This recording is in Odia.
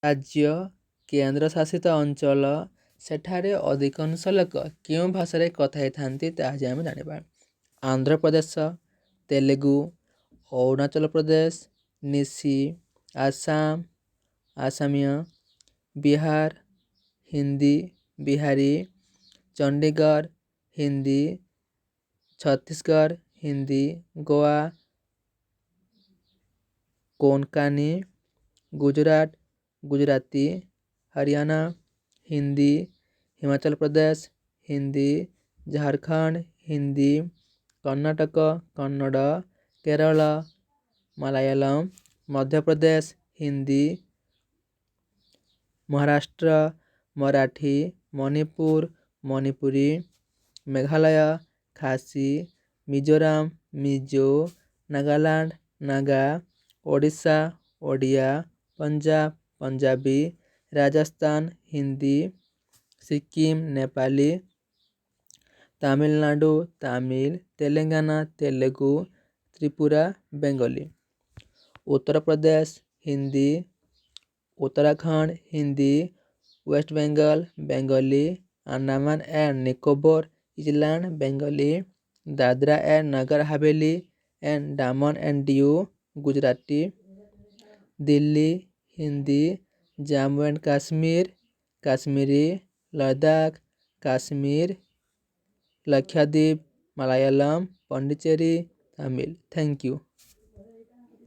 ରାଜ୍ୟ କେନ୍ଦ୍ରଶାସିତ ଅଞ୍ଚଳ ସେଠାରେ ଅଧିକାଂଶ ଲୋକ କେଉଁ ଭାଷାରେ କଥା ହେଇଥାନ୍ତି ତାହା ଆଜି ଆମେ ଜାଣିବା। Andhra Pradesh Telugu, Arunachal Pradesh ନିସି, Assam ଆସାମୀୟ, Bihar Hindi Bihari, Chandigarh Hindi, Chhattisgarh Hindi, Goa Konkani, Gujarat Gujarati, Haryana Hindi, Himachal Pradesh Hindi, Jharkhand Hindi, Karnataka Kannada, Kerala Malayalam, Madhya Pradesh Hindi, Maharashtra Marathi, Manipur Manipuri, Meghalaya ଖାସୀ, Mizoram Mizo, Nagaland Naga, Odisha Odia, Punjab Punjabi, Rajasthan Hindi, Sikkim Nepali, Tamil Nadu Tamil, Telangana Telugu, Tripura Bengali. Uttar Pradesh Hindi, Uttarakhand Hindi, West Bengal Bengali, Andaman and Nicobar ଇସଲାଣ୍ଡ Bengali, Dadra and Nagar Haveli and Daman and Diu Gujarati, Delhi Hindi, Jammu and Kashmir Kashmiri, Ladakh Kashmir, Lakshadweep Malayalam, Pondicherry Tamil. Thank you.